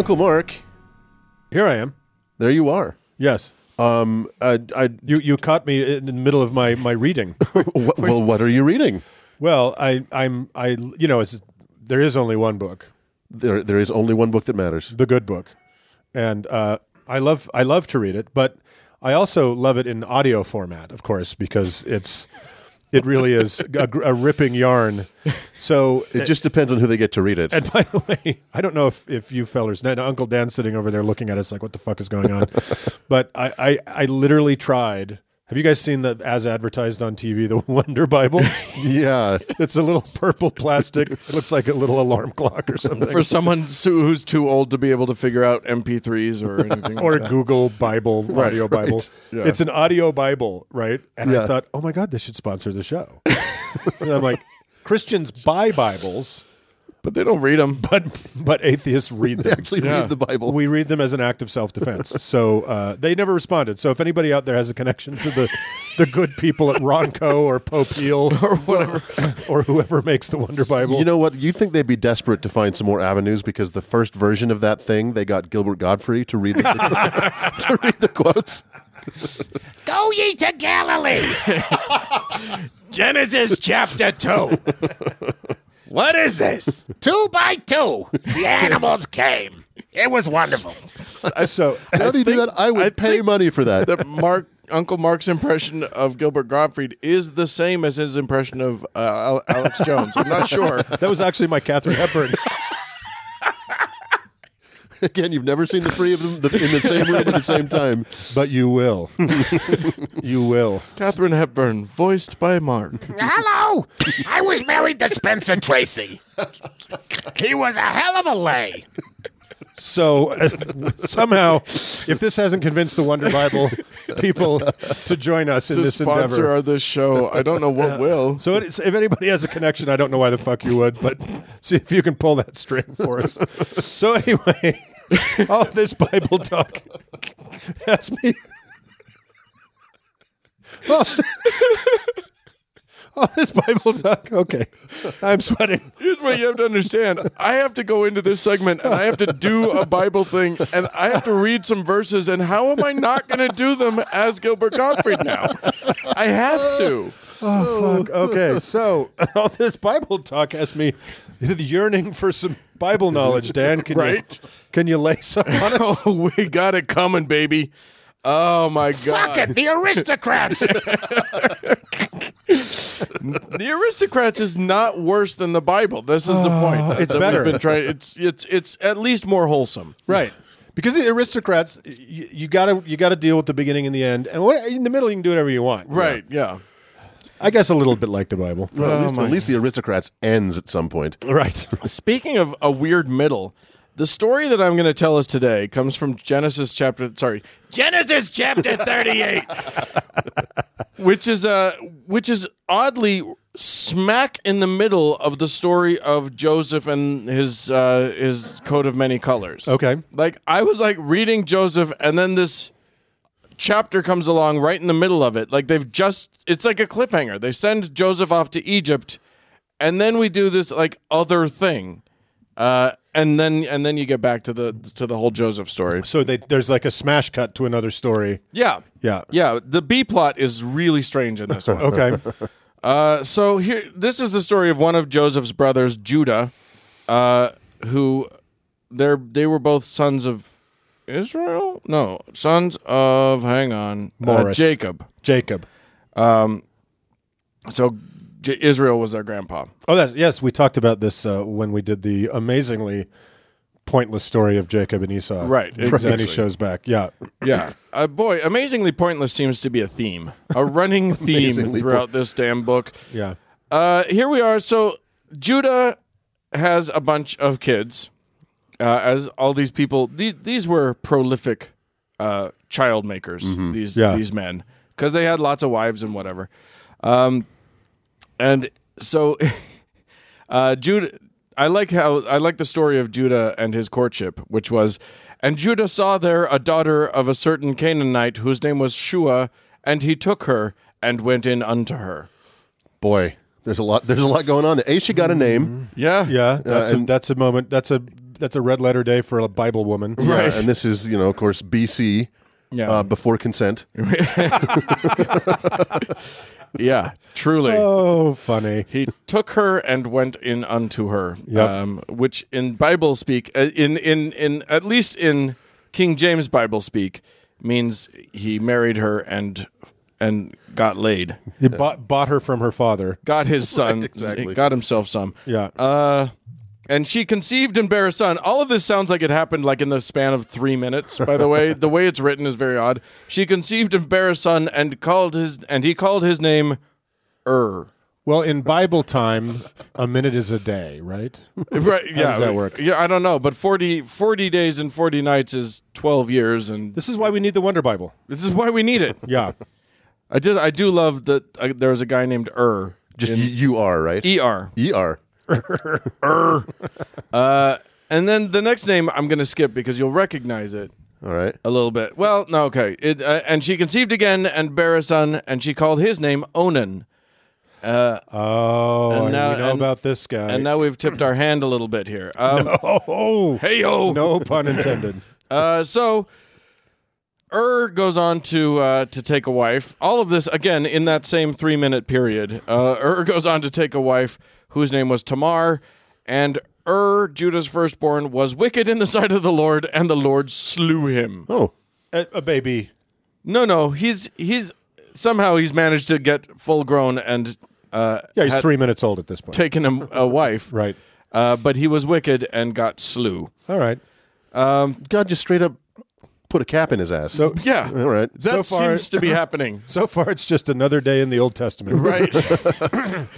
Uncle Mark. Here I am. There you are. Yes. You caught me in the middle of my reading. Well, what are you reading? Well, there is only one book. There is only one book that matters. The good book. And I love to read it, but I also love it in audio format, of course, because it really is a ripping yarn. So it just depends on who they get to read it. And by the way, I don't know if you fellers, now Uncle Dan's sitting over there looking at us like, what the fuck is going on? But I literally tried. Have you guys seen that as advertised on TV, the Wonder Bible? Yeah. It's a little purple plastic. It looks like a little alarm clock or something. For someone who's too old to be able to figure out MP3s or anything or like that. Google Bible, audio Bible. Yeah. It's an audio Bible, right? And Yeah. I thought, oh my God, this should sponsor the show. And I'm like, Christians buy Bibles, but they don't read them. But atheists read them. They actually read the Bible. We read them as an act of self-defense. So they never responded. So if anybody out there has a connection to the good people at Ronco or Popeil or whatever, or whoever makes the Wonder Bible. You know what? You think they'd be desperate to find some more avenues because the first version of that thing, they got Gilbert Godfrey to read to read the quotes. Go ye to Galilee. Genesis chapter 2. What is this? 2 by 2. The animals came. It was wonderful. So now that you do that, I would pay money for that. Uncle Mark's impression of Gilbert Gottfried is the same as his impression of Alex Jones. I'm not sure. That was actually my Katharine Hepburn. Again, you've never seen the three of them in the same room at the same time. But you will. You will. Katharine Hepburn, voiced by Mark. Hello. I was married to Spencer Tracy. He was a hell of a lay. So somehow, if this hasn't convinced the Wonder Bible people to join us in this endeavor, to sponsor this show, I don't know what will. So if anybody has a connection, I don't know why the fuck you would, but see if you can pull that string for us. So anyway, all this Bible talk has me. Oh, this Bible talk. Okay. I'm sweating. Here's what you have to understand. I have to go into this segment and I have to do a Bible thing and I have to read some verses. And how am I not going to do them as Gilbert Gottfried now? I have to. Oh, fuck. Okay. So all this Bible talk has me yearning for some Bible knowledge, Dan. Can you lay some on us? Oh, we got it coming, baby. Oh, my God. Fuck it, the aristocrats. The Aristocrats is not worse than the Bible. This is the point. It's better. We've been it's at least more wholesome, right? Because the Aristocrats, you gotta deal with the beginning and the end, and in the middle you can do whatever you want. Right? Yeah. I guess a little bit like the Bible. Well, at least the Aristocrats ends at some point. Right. Speaking of a weird middle, the story that I'm going to tell us today comes from Genesis chapter 38, which is oddly smack in the middle of the story of Joseph and his coat of many colors. Okay. Like I was like reading Joseph and then this chapter comes along right in the middle of it. Like it's like a cliffhanger. They send Joseph off to Egypt and then we do this like other thing. And then you get back to the whole Joseph story. So there's like a smash cut to another story. Yeah. Yeah. Yeah. The B plot is really strange in this one. Okay. So this is the story of one of Joseph's brothers, Judah, who they were both sons of Israel? No, sons of Jacob. Jacob. So Israel was their grandpa. Oh, yes. We talked about this when we did the amazingly pointless story of Jacob and Esau. Right, exactly. Many shows back. Yeah. Yeah. Boy, amazingly pointless seems to be a theme, a running theme throughout this damn book. Yeah. Here we are. So Judah has a bunch of kids, as all these people. These were prolific child makers. Mm-hmm. These men, because they had lots of wives and whatever. And so, Judah. I like the story of Judah and his courtship, which was, and Judah saw there a daughter of a certain Canaanite whose name was Shua, and he took her and went in unto her. Boy, there's a lot going on there. She got a name. Yeah, Yeah. That's a moment. That's a that's a red letter day for a Bible woman. Right. And this is, of course, BC, before consent. Yeah, truly. Oh, funny. He took her and went in unto her, Yep. which in Bible speak, in at least in King James Bible speak, means he married her and got laid. He bought her from her father. Got his son. exactly. Got himself some. Yeah. And she conceived and bare a son. All of this sounds like it happened like in the span of 3 minutes, by the way. The way it's written is very odd. She conceived and bare a son and he called his name Well, in Bible time, a minute is a day, right? Right, yeah. does that work? Yeah, I don't know, but 40 days and 40 nights is 12 years, and This is why we need the Wonder Bible. this is why we need it. Yeah. I do love that there was a guy named Just you are, right? E-R. E-R. And then the next name I'm going to skip because you'll recognize it All right. a little bit. Well, no, okay. And she conceived again and bare a son, and she called his name Onan. We know now- about this guy. And now we've tipped our hand a little bit here. Hey-o. No pun intended. So goes on to take a wife. All of this, again, in that same 3-minute period. Goes on to take a wife whose name was Tamar, and Judah's firstborn, was wicked in the sight of the Lord, and the Lord slew him. Oh. A baby. No, he's somehow he's managed to get full grown and He's 3 minutes old at this point. taken him a wife. Right. But he was wicked and got slew. All right. God just straight up put a cap in his ass. So Yeah, All right. that So far- seems to be happening. so far, it's just another day in the Old Testament. Right.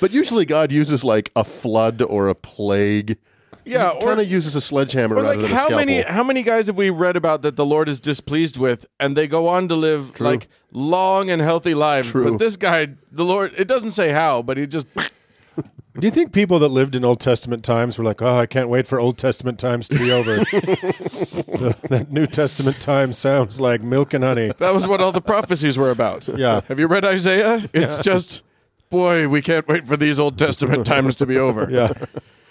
But usually God uses like a flood or a plague. Yeah, Kind of uses a sledgehammer Or rather like than a scalpel. how many guys have we read about that the Lord is displeased with, and they go on to live like long and healthy lives? True. But this guy, the Lord, it doesn't say how, but he just Do you think people that lived in Old Testament times were like, oh, I can't wait for Old Testament times to be over? That New Testament time sounds like milk and honey. that was what all the prophecies were about. Yeah. Have you read Isaiah? It's just, boy, we can't wait for these Old Testament times to be over. Yeah.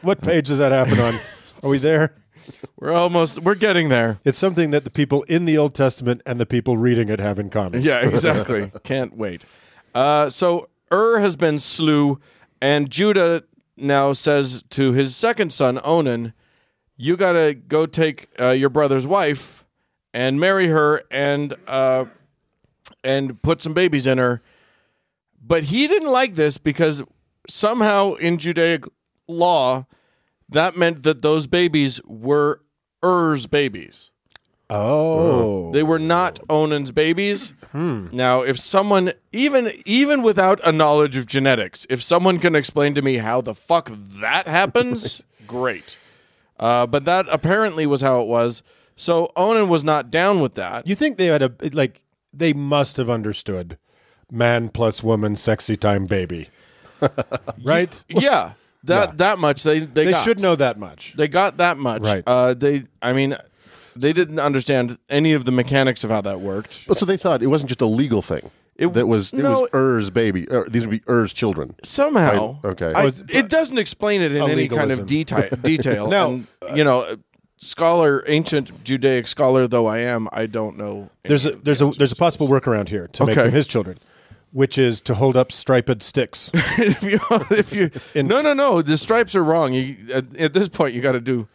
What page does that happen on? Are we there? We're getting there. It's something that the people in the Old Testament and the people reading it have in common. Yeah, exactly. Can't wait. So has been slew, and Judah now says to his second son, Onan, you got to go take your brother's wife and marry her and put some babies in her. But he didn't like this because somehow in Judaic law, that meant that those babies were babies. Oh. They were not Onan's babies. Now, if someone, even without a knowledge of genetics, if someone can explain to me how the fuck that happens, great. But that apparently was how it was. So Onan was not down with that. You think they had they must have understood man plus woman, sexy time baby. Right? Yeah, that much they They got. should know that much. They got that much. Right. They didn't understand any of the mechanics of how that worked. But so they thought it wasn't just a legal thing. It was Er's baby. These would be Er's children. Somehow, Okay. it doesn't explain it in any kind of detail. Now, And, ancient Judaic scholar though I am, I don't know. There's a possible workworkaround here to make Okay. them his children, which is to hold up striped sticks. if you no, the stripes are wrong. At this point, you got to do.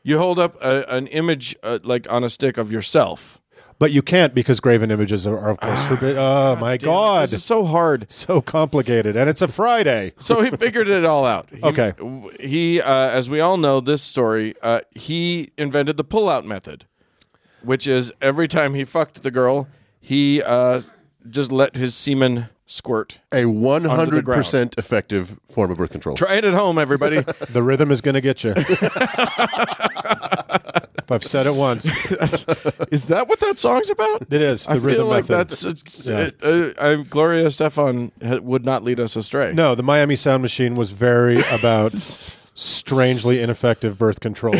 You hold up an image like on a stick of yourself. But you can't because graven images are of course forbidden. Oh my God. This is so hard. So complicated. And it's a Friday. So he figured it all out. Okay. He as we all know this story, he invented the pull-out method, which is every time he fucked the girl, he just let his semen squirt. A Onto the 100% effective form of birth control. Try it at home, everybody. The rhythm is going to get you. If I've said it once, Is that what that song's about? it is. The I rhythm feel like method. that's Gloria Estefan would not lead us astray. No, the Miami Sound Machine was very about strangely ineffective birth control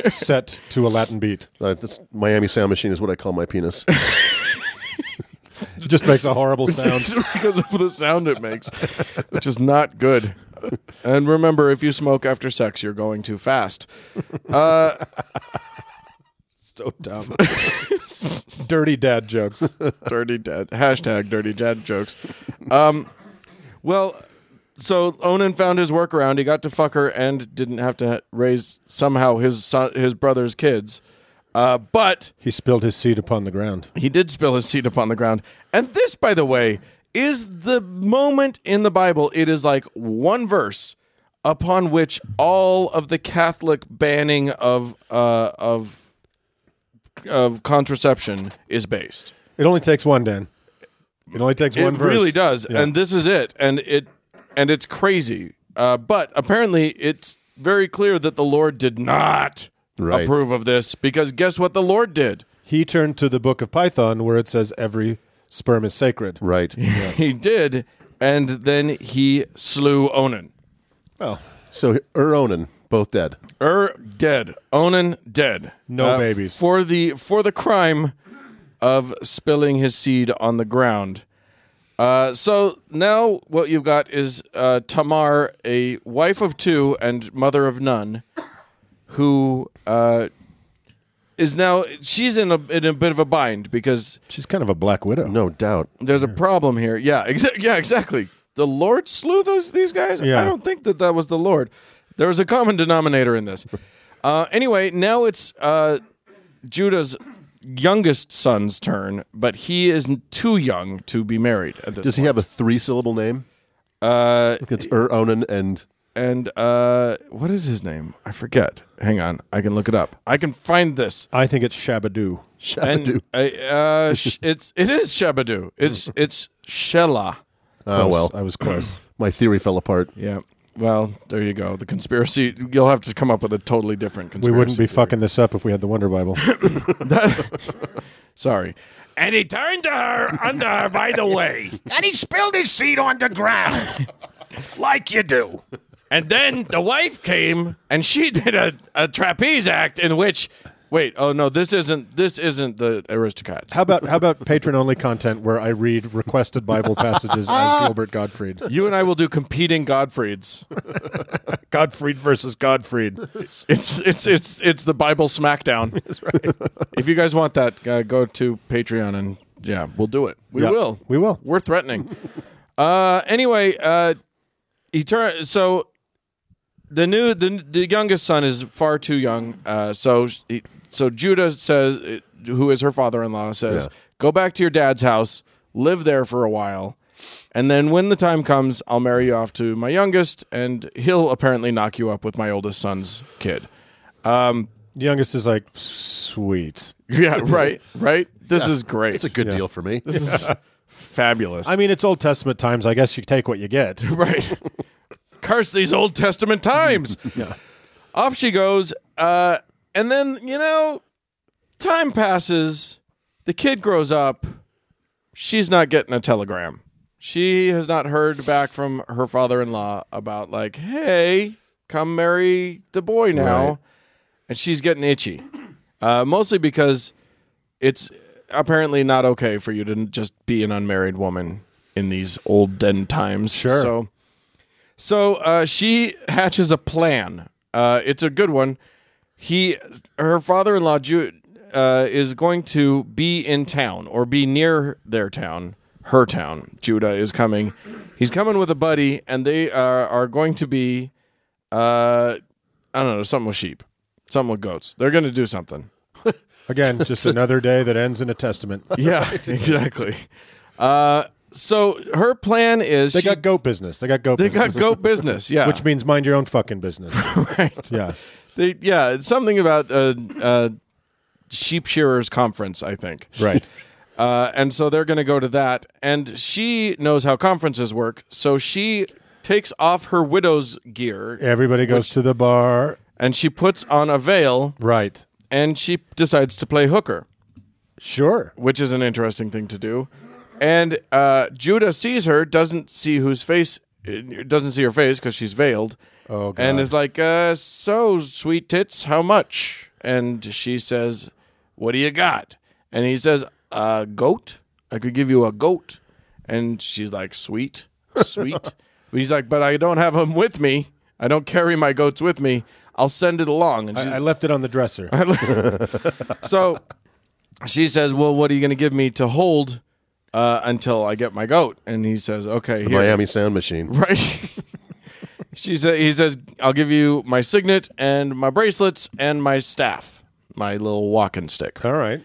set to a Latin beat. That's Miami Sound Machine is what I call my penis. It just makes a horrible sound. because of the sound it makes, which is not good. And remember, if you smoke after sex, you're going too fast. So dumb. Dirty dad jokes. Dirty dad. Hashtag dirty dad jokes. Well, so Onan found his workaround. He got to fuck her and didn't have to raise somehow his brother's kids. But He spilled his seed upon the ground. he did spill his seed upon the ground. And this, by the way, is the moment in the Bible. It is like one verse upon which all of the Catholic banning of contraception is based. It only takes one, Dan. It only takes one verse. It really does, Yeah. and this is it, and it's crazy. But apparently, it's very clear that the Lord did not Right. approve of this, because guess what the Lord did? He turned to the book of Python where it says every sperm is sacred. Right. He did, and then he slew Onan. Well, So Onan, both dead. Dead. Onan dead. No babies. For the crime of spilling his seed on the ground. So now what you've got is Tamar, a wife of two and mother of none, who is now she's in a bit of a bind because she's kind of a black widow. No doubt. there's a problem here. Yeah, exactly. The Lord slew these guys? Yeah. I don't think that was the Lord. There was a common denominator in this. Anyway, now it's Judah's youngest son's turn, but he is too young to be married at this Does he point. have a 3-syllable name? It's Onan and And what is his name? I forget. Hang on, I can look it up. I can find this. I think it's Shabadoo. Shabadoo. And it is Shabadoo. It's Shelah. Oh, well. I was close. My theory fell apart. Yeah. Well, there you go. The conspiracy. You'll have to come up with a totally different We conspiracy. wouldn't be theory. fucking this up if we had the Wonder Bible. Sorry. And he turned to her under her, by the way. And he spilled his seed on the ground. Like you do. And then the wife came and she did a trapeze act in which. Wait. Oh no. This isn't the Aristocats. How about patron only content where I read requested Bible passages as Gilbert Gottfried? You and I will do competing Godfrieds. Gottfried versus Gottfried. It's the Bible Smackdown. That's right. If you guys want that, go to Patreon and we'll do it. We Yeah, will. we will. We're threatening. Anyway, so the youngest son is far too young. So Judah says, who is her father-in-law, says, "Go back to your dad's house, live there for a while, and then when the time comes, I'll marry you off to my youngest, and he'll apparently knock you up with my oldest son's kid." The youngest is like, sweet. Yeah, right. This is great. It's a good deal for me. This is fabulous. I mean, it's Old Testament times. I guess you take what you get. right. Curse these Old Testament times. Yeah. Off she goes, and then, time passes. The kid grows up. She's not getting a telegram. She has not heard back from her father-in-law about, like, hey, come marry the boy now. Right. And she's getting itchy. Mostly because it's apparently not okay for you to just be an unmarried woman in these olden times. Sure. So she hatches a plan. It's a good one. Her father-in-law is going to be in town or be near their town, her town. Judah is coming. He's coming with a buddy, and they are going to be, I don't know, something with sheep, something with goats. They're going to do something. Again, just another day that ends in a testament. Yeah, exactly. So her plan is They got goat business. They got goat business. yeah. Which means mind your own fucking business. right. Yeah. It's something about sheep shearers conference, I think. Right. And so they're going to go to that, and she knows how conferences work, so she takes off her widow's gear Everybody goes to the bar. and she puts on a veil, Right. and she decides to play hooker, Sure. which is an interesting thing to do. And Judah sees her, doesn't see her face because she's veiled. Oh, God. And is like, so, sweet tits, how much? And she says, what do you got? And he says, a goat? I could give you a goat. And she's like, sweet. He's like, but I don't have them with me. I don't carry my goats with me. I'll send it along. And I left it on the dresser. So she says, well, what are you going to give me to hold until I get my goat? And he says, okay, The here. Miami Sound Machine. Right. He says, I'll give you my signet and my bracelets and my staff, my little walking stick. All right.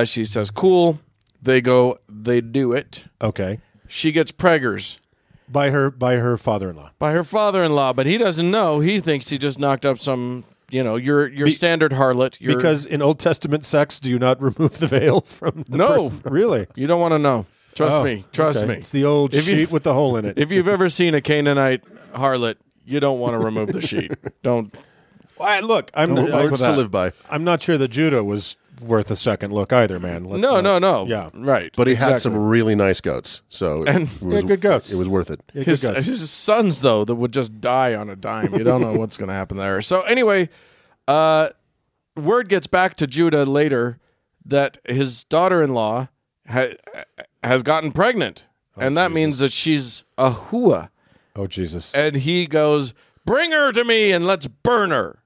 She says, cool. They do it. Okay. She gets preggers. By her father-in-law. By her father-in-law, but he doesn't know. He thinks he just knocked up some, your standard harlot. Because in Old Testament sex, do you not remove the veil from the No. person? Really? You don't want to know. Trust me. Okay. Me. It's the old sheet with the hole in it. If you've ever seen a Canaanite harlot, you don't want to remove the sheet. Don't. Look, I'm Words to live by. I'm not sure that Judah was worth a second look either, man. No. Yeah. Right. But he had some really nice goats, so And- it was, good goats. It was worth it. Yeah, His, good guys. his sons, though, that would just die on a dime. You don't know what's going to happen there. So anyway, word gets back to Judah later that his daughter-in-law has gotten pregnant. And that means that she's a hua. Oh, Jesus. And he goes, bring her to me and let's burn her.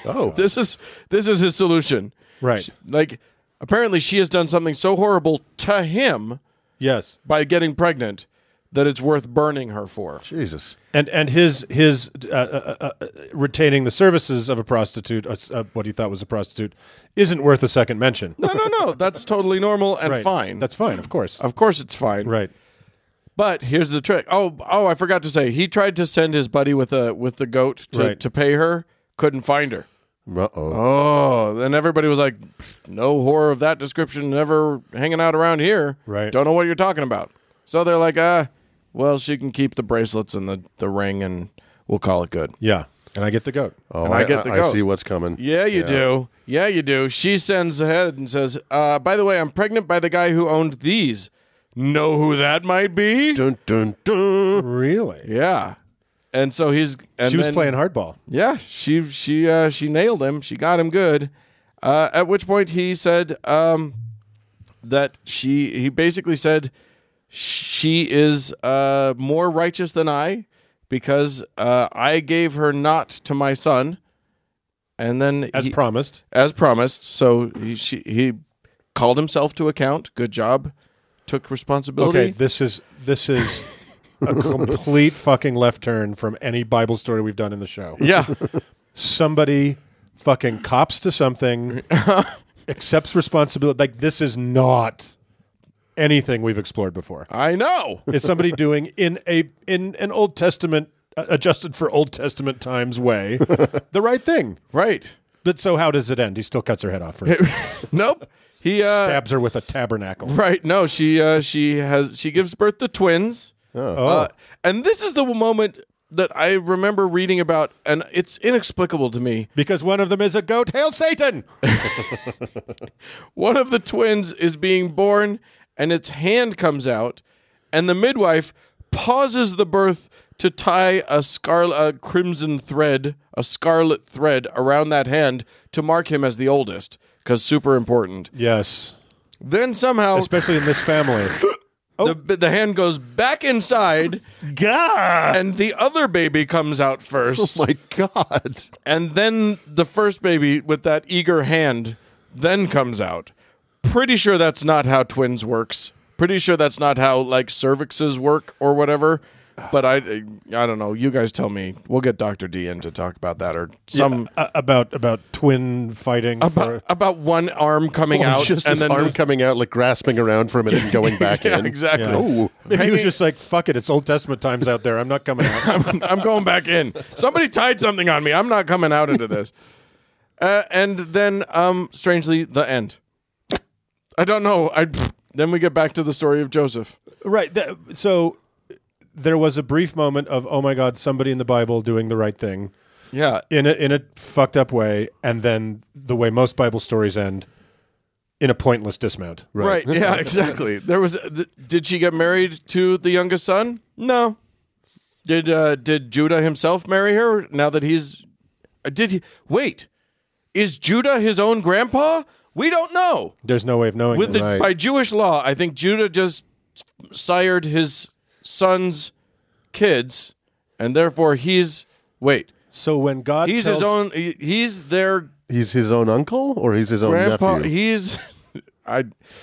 Oh. This is his solution. Right. Like, apparently she has done something so horrible to him Yes. by getting pregnant that it's worth burning her for. Jesus. And his retaining the services of a prostitute, what he thought was a prostitute, isn't worth a second mention. No. That's totally normal and Right. fine. That's fine, of course. Of course it's fine. Right. But here's the trick. Oh, I forgot to say. He tried to send his buddy with the goat to pay her. Couldn't find her. Uh-oh. Oh, then everybody was like, no whore of that description never hanging out around here. Right. Don't know what you're talking about. So they're like, well, she can keep the bracelets and the ring and we'll call it good. Yeah. And I get the goat. Oh, And I get the I goat. see what's coming. Yeah, you do. Yeah, you do. She sends ahead and says, by the way, I'm pregnant by the guy who owned these. Know who that might be? Dun, dun, dun. Really? Yeah. And so he's... And She was then- playing hardball. Yeah, she nailed him. She got him good. At which point he said that he basically said she is more righteous than I because I gave her not to my son, and then As promised. as promised. So he called himself to account. Good job. Took responsibility. Okay, this is a complete fucking left turn from any Bible story we've done in the show. Yeah. Somebody fucking cops to something, accepts responsibility. Like, this is not anything we've explored before. I know. Is somebody doing in an Old Testament adjusted for Old Testament times way the right thing? Right. But so how does it end? He still cuts her head off. Right? Nope. He Stabs her with a tabernacle. Right. No, she gives birth to twins. And this is the moment that I remember reading about, and it's inexplicable to me. Because one of them is a goat. Hail Satan! One of the twins is being born, and its hand comes out, and the midwife pauses the birth to tie a scarlet around that hand to mark him as the oldest, because super important. Yes. Then somehow, Especially in this family. the hand goes back inside, God! and the other baby comes out first. Oh my God. And then the first baby with that eager hand then comes out. Pretty sure that's not how twins works. Pretty sure that's not how like cervixes work or whatever. But I don't know. You guys tell me. We'll get Dr. D in to talk about that or some about twin fighting. about one arm coming out Just and his then arm coming out, like grasping around for a minute and going back yeah, in. exactly. Yeah. Oh. Maybe he was just like, fuck it, it's Old Testament times out there. I'm not coming out. I'm going back in. Somebody tied something on me. I'm not coming out into this. And then, strangely, the end. I don't know. Then we get back to the story of Joseph. Right. So there was a brief moment of, oh my God, somebody in the Bible doing the right thing Yeah. in a fucked up way, and then the way most Bible stories end, in a pointless dismount. Right. Yeah, exactly. There was. Did she get married to the youngest son? No. Did Judah himself marry her? Now that he's, did he? Wait, is Judah his own grandpa? We don't know. There's no way of knowing. With this. by Jewish law, I think Judah just sired his son's kids, and therefore he's So when God he's tells, his own. He's their He's his own uncle, or he's his own grandpa. nephew.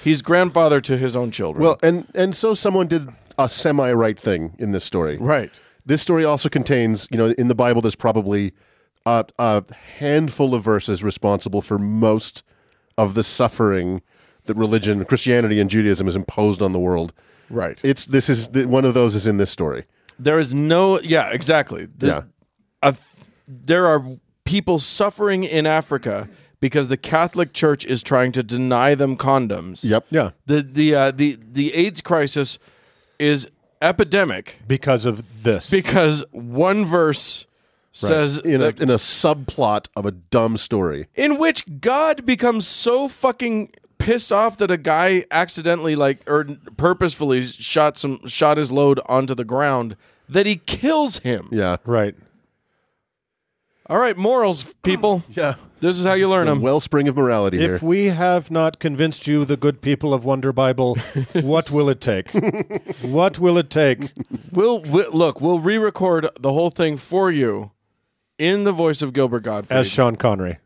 He's grandfather to his own children. Well, and so someone did a semi-right thing in this story. right. This story also contains, in the Bible, there's probably a handful of verses responsible for most of the suffering that religion, Christianity, and Judaism has imposed on the world. Right. One of those is in this story. There is no. Yeah. Exactly. There are people suffering in Africa because the Catholic Church is trying to deny them condoms. Yep. yeah, The AIDS crisis is epidemic because of this. because one verse says in a subplot of a dumb story. in which God becomes so fucking pissed off that a guy accidentally or purposefully shot his load onto the ground that he kills him. Yeah. Right. All right, morals, people. Yeah. This is how you learn The them. wellspring of morality here. If we have not convinced you, the good people of Wonder Bible, what will it take? What will it take? We'll re-record the whole thing for you in the voice of Gilbert Gottfried. As Sean Connery.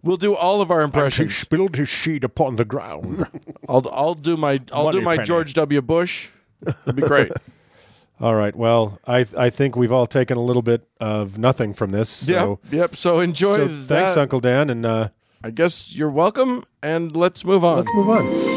We'll do all of our He impressions. spilled his sheet upon the ground. I'll do my Moneypenny. George W. Bush. It'd be great. All right. Well, I think we've all taken a little bit of nothing from this. So, Yep. So enjoy so that. thanks, Uncle Dan, and I guess you're welcome, and let's move on. let's move on.